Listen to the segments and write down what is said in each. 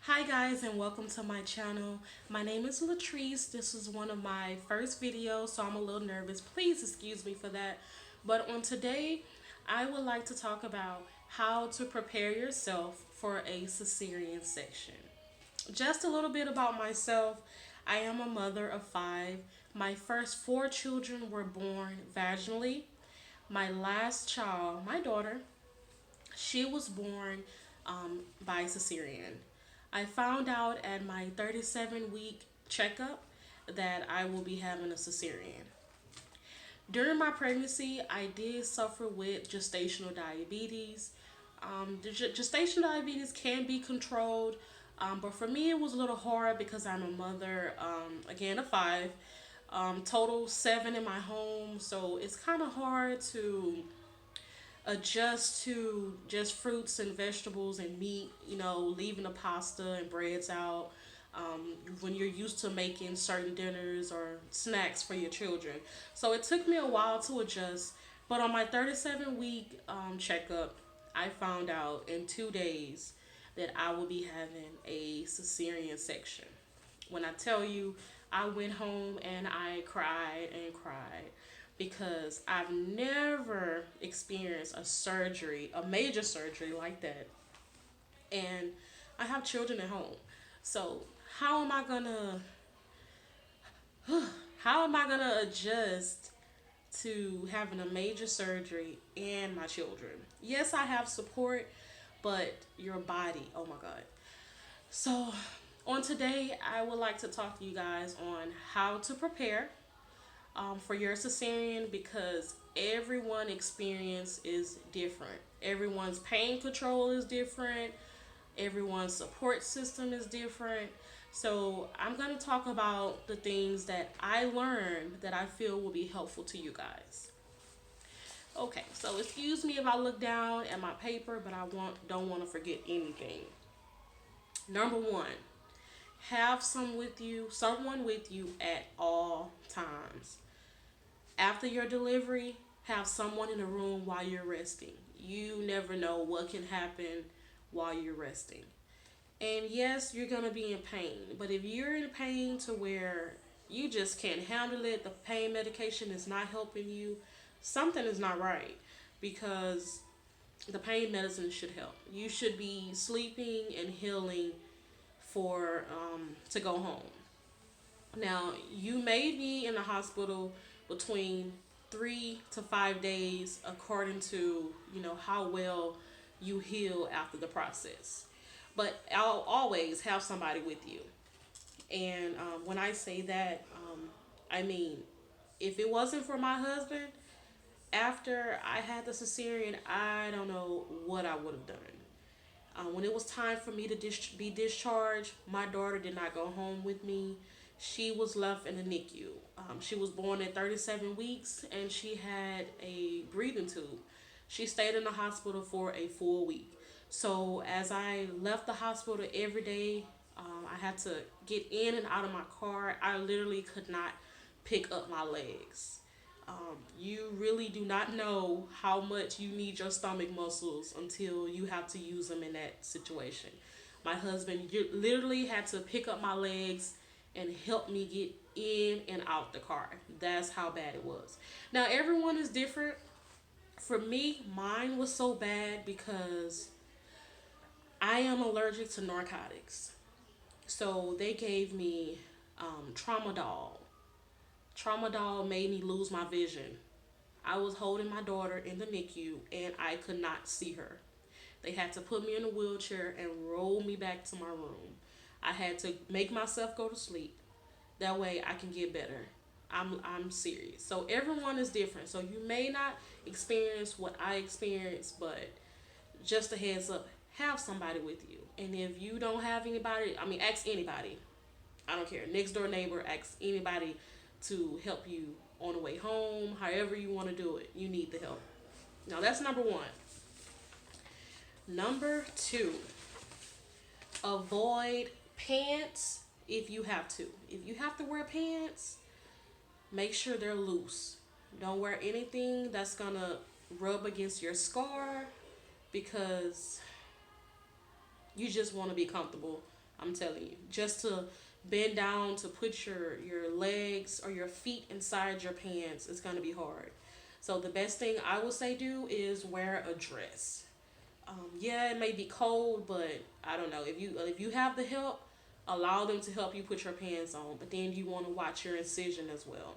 Hi guys, and welcome to my channel. My name is Latrice. This is one of my first videos, so I'm a little nervous. Please excuse me for that. But on today, I would like to talk about how to prepare yourself for a cesarean section. Just a little bit about myself. I am a mother of five. My first four children were born vaginally. My last child, my daughter, she was born by cesarean. I found out at my 37-week checkup that I will be having a cesarean. During my pregnancy, I did suffer with gestational diabetes. Gestational diabetes can be controlled, but for me, it was a little hard because I'm a mother, again, of five, total seven in my home. So it's kind of hard to adjust to just fruits and vegetables and meat, leaving the pasta and breads out when you're used to making certain dinners or snacks for your children. So it took me a while to adjust. But on my 37-week checkup, I found out in 2 days that I will be having a cesarean section. When I tell you, I went home and I cried and cried because I've never experienced a surgery, a major surgery like that. And I have children at home. So, how am I going to how am I going to adjust to having a major surgery and my children? Yes, I have support, but your body, oh my god. So, on today, I would like to talk to you guys on how to prepare for your cesarean because everyone experience is different. Everyone's pain control is different. Everyone's support system is different. So I'm going to talk about the things that I learned that I feel will be helpful to you guys. Okay, so excuse me if I look down at my paper, but I don't want to forget anything. Number one, have someone with you at all times. After your delivery, have someone in the room while you're resting. You never know what can happen while you're resting. And yes, you're going to be in pain. But if you're in pain to where you just can't handle it, the pain medication is not helping you, something is not right because the pain medicine should help. You should be sleeping and healing for to go home. Now, you may be in the hospital between 3 to 5 days according to, how well you heal after the process. But I'll always have somebody with you. And when I say that, I mean, if it wasn't for my husband, after I had the cesarean, I don't know what I would have done. When it was time for me to be discharged, my daughter did not go home with me. She was left in the NICU. She was born at 37 weeks and she had a breathing tube. She stayed in the hospital for a full week. So as I left the hospital every day, I had to get in and out of my car. I literally could not pick up my legs. You really do not know how much you need your stomach muscles until you have to use them in that situation. My husband literally had to pick up my legs and help me get in and out the car. That's how bad it was. Now, everyone is different. For me, mine was so bad because I am allergic to narcotics. So they gave me tramadol. Tramadol made me lose my vision. I was holding my daughter in the NICU and I could not see her. They had to put me in a wheelchair and roll me back to my room. I had to make myself go to sleep. That way I can get better. I'm serious. So everyone is different. So you may not experience what I experienced, but just a heads up, have somebody with you. And if you don't have anybody, ask anybody. I don't care. Next door neighbor, ask anybody to help you on the way home, however you want to do it. You need the help. Now that's number one. Number two, avoid pants if you have to. If you have to wear pants, make sure they're loose. Don't wear anything that's going to rub against your scar because you just want to be comfortable I'm telling you, just to bend down to put your legs or your feet inside your pants is gonna be hard. So the best thing I would say do is wear a dress. Yeah, it may be cold, but I don't know if you have the help, allow them to help you put your pants on. But then you want to watch your incision as well.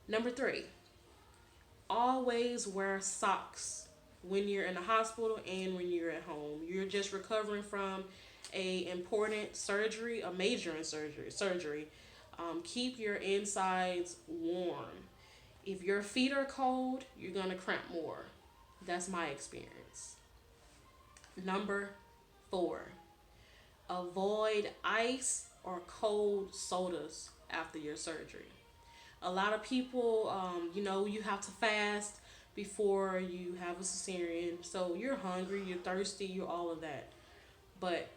Number three, always wear socks when you're in the hospital and when you're at home. You're just recovering from a important surgery, a major surgery. Keep your insides warm. If your feet are cold, you're gonna cramp more. That's my experience. Number four, avoid ice or cold sodas after your surgery. A lot of people, you have to fast before you have a cesarean. So you're hungry, you're thirsty, you're all of that. But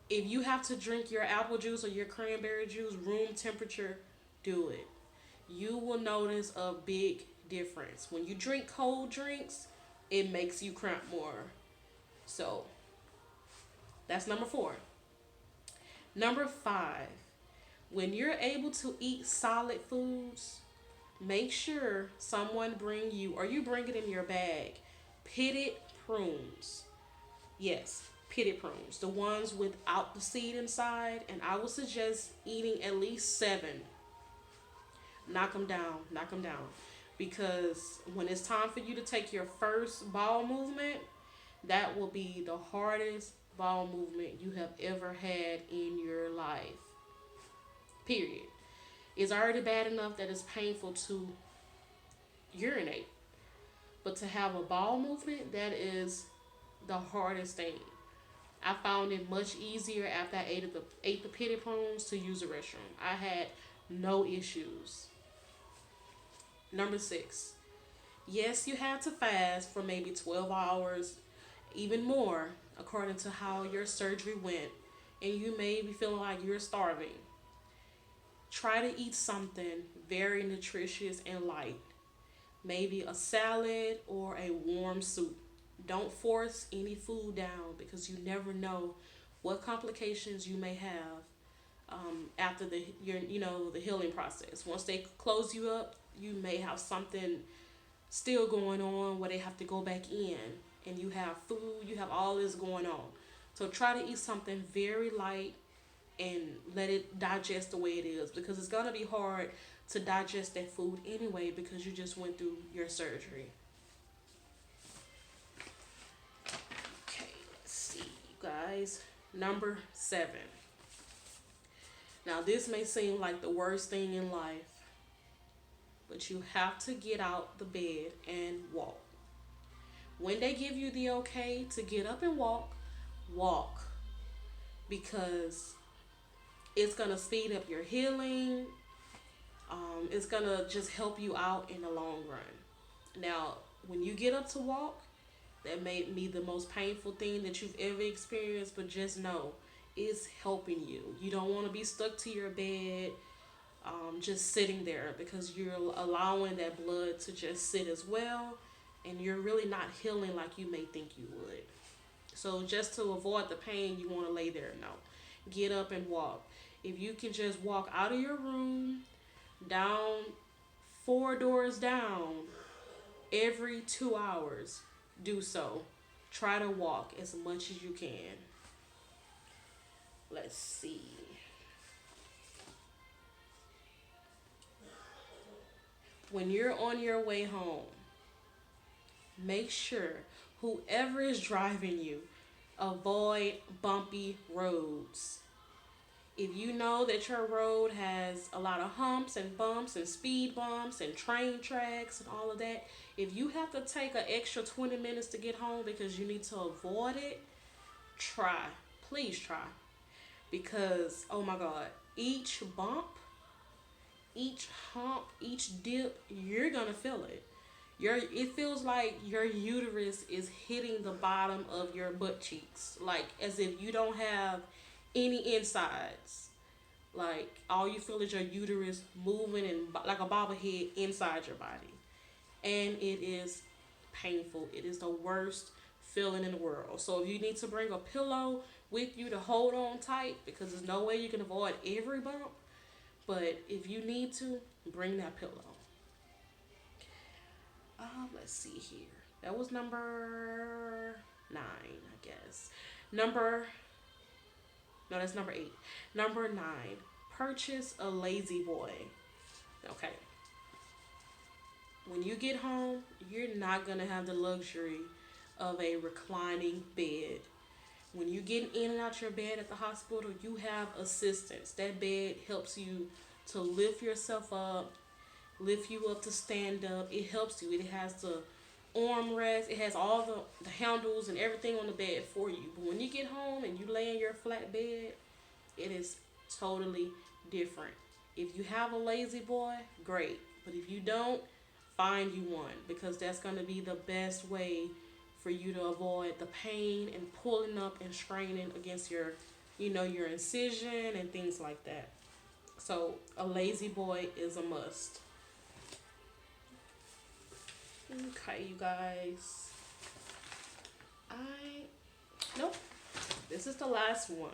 if you have to drink your apple juice or your cranberry juice room temperature, do it. You will notice a big difference. When you drink cold drinks, it makes you cramp more. So that's number four. Number five, when you're able to eat solid foods, make sure someone bring you or you bring it in your bag. Pitted prunes. Yes, pitted prunes. The ones without the seed inside. And I would suggest eating at least seven. Knock them down. Knock them down. Because when it's time for you to take your first bowel movement, that will be the hardest bowel movement you have ever had in your life. Period. It's already bad enough that it's painful to urinate. But to have a bowel movement, that is the hardest thing. I found it much easier after I ate the pity prunes to use the restroom. I had no issues. Number six. Yes, you had to fast for maybe 12 hours, even more, according to how your surgery went. And you may be feeling like you're starving. Try to eat something very nutritious and light. Maybe a salad or a warm soup. Don't force any food down because you never know what complications you may have after the healing process. Once they close you up, you may have something still going on where they have to go back in, and you have food, you have all this going on. So try to eat something very light and let it digest the way it is, because it's gonna be hard to digest that food anyway because you just went through your surgery. Okay, let's see, you guys. Number 7. Now, this may seem like the worst thing in life, but you have to get out the bed and walk. When they give you the okay to get up and walk, walk. Because it's going to speed up your healing. It's going to just help you out in the long run. Now, when you get up to walk, that may be the most painful thing that you've ever experienced, but just know it's helping you. You don't want to be stuck to your bed, just sitting there, because you're allowing that blood to just sit as well, and you're really not healing like you may think you would. So just to avoid the pain, you want to lay there. No, get up and walk. If you can just walk out of your room, down 4 doors down, every 2 hours, do so. Try to walk as much as you can. Let's see. When you're on your way home, make sure whoever is driving you, avoid bumpy roads. If you know that your road has a lot of humps and bumps and speed bumps and train tracks and all of that, if you have to take an extra 20 minutes to get home because you need to avoid it, try. Please try. Because, oh my God, each bump, each hump, each dip, you're going to feel it. It feels like your uterus is hitting the bottom of your butt cheeks. Like as if you don't have any insides. Like all you feel is your uterus moving and like a bobblehead inside your body. And it is painful. It is the worst feeling in the world. So if you need to bring a pillow with you to hold on tight, because there's no way you can avoid every bump, but if you need to, bring that pillow. Let's see here. That was number 9, I guess. Number No, that's number 8. Number 9, purchase a lazy boy. Okay. When you get home, you're not going to have the luxury of a reclining bed. When you get in and out your bed at the hospital, you have assistance. That bed helps you to lift yourself up, lift you up to stand up. It helps you. It has the armrest. It has all the handles and everything on the bed for you. But when you get home and you lay in your flat bed, it is totally different. If you have a lazy boy, great. But if you don't, find you one, because that's going to be the best way for you to avoid the pain and pulling up and straining against your, your incision and things like that. So a lazy boy is a must. Okay, you guys. Nope. This is the last one.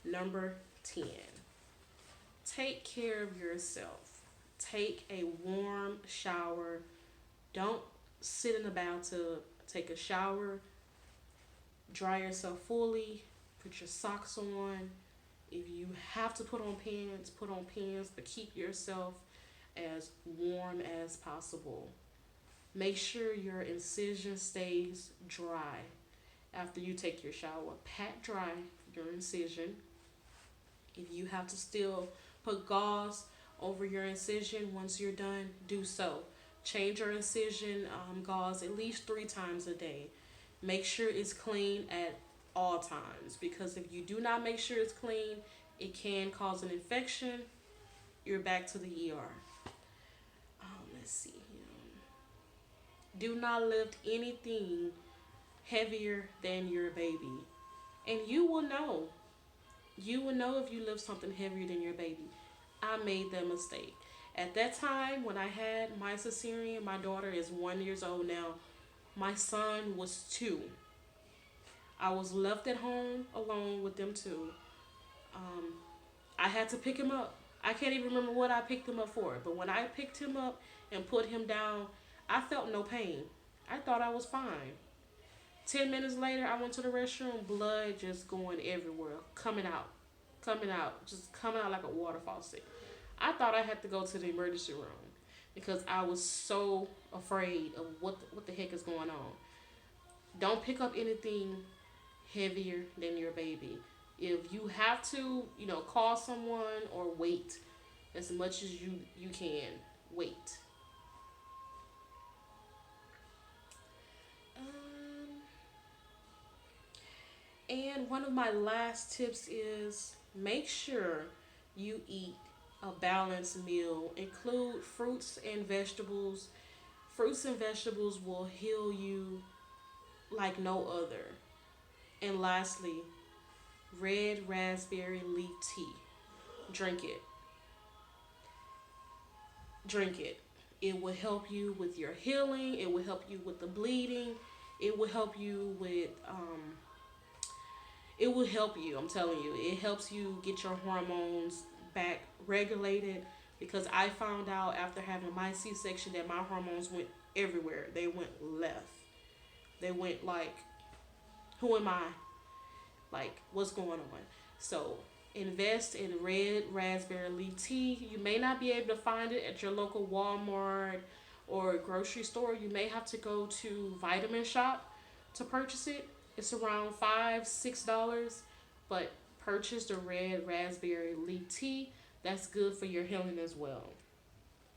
Number 10. Take care of yourself. Take a warm shower. Don't sit in the bathtub. Take a shower. Dry yourself fully. Put your socks on. If you have to put on pants, but keep yourself as warm as possible. Make sure your incision stays dry after you take your shower. Pat dry your incision. If you have to still put gauze over your incision once you're done, do so. Change your incision gauze at least 3 times a day. Make sure it's clean at all times, because if you do not make sure it's clean, it can cause an infection. You're back to the ER. Let's see. Do not lift anything heavier than your baby. And you will know. You will know if you lift something heavier than your baby. I made that mistake. At that time, when I had my cesarean, my daughter is 1 year old now. My son was 2. I was left at home alone with them 2. I had to pick him up. I can't even remember what I picked him up for. But when I picked him up and put him down, I felt no pain. I thought I was fine. 10 minutes later, I went to the restroom, blood just going everywhere, coming out, just coming out like a water faucet. I thought I had to go to the emergency room because I was so afraid of what the heck is going on. Don't pick up anything heavier than your baby. If you have to, call someone or wait as much as you can. Wait. And one of my last tips is make sure you eat a balanced meal. Include fruits and vegetables. Fruits and vegetables will heal you like no other. And lastly, red raspberry leaf tea. Drink it. Drink it. It will help you with your healing. It will help you with the bleeding. It will help you with it will help you, I'm telling you. It helps you get your hormones back regulated, because I found out after having my C-section that my hormones went everywhere. They went left. They went like, who am I? Like, what's going on? So invest in red raspberry leaf tea. You may not be able to find it at your local Walmart or grocery store. You may have to go to Vitamin Shop to purchase it. It's around $5-6, but purchase the red raspberry leaf tea. That's good for your healing as well.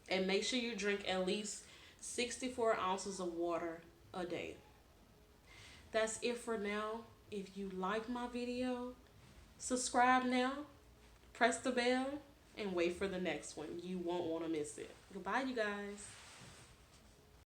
And make sure you drink at least 64 ounces of water a day. That's it for now. If you like my video, subscribe now, press the bell, and wait for the next one. You won't want to miss it. Goodbye, you guys.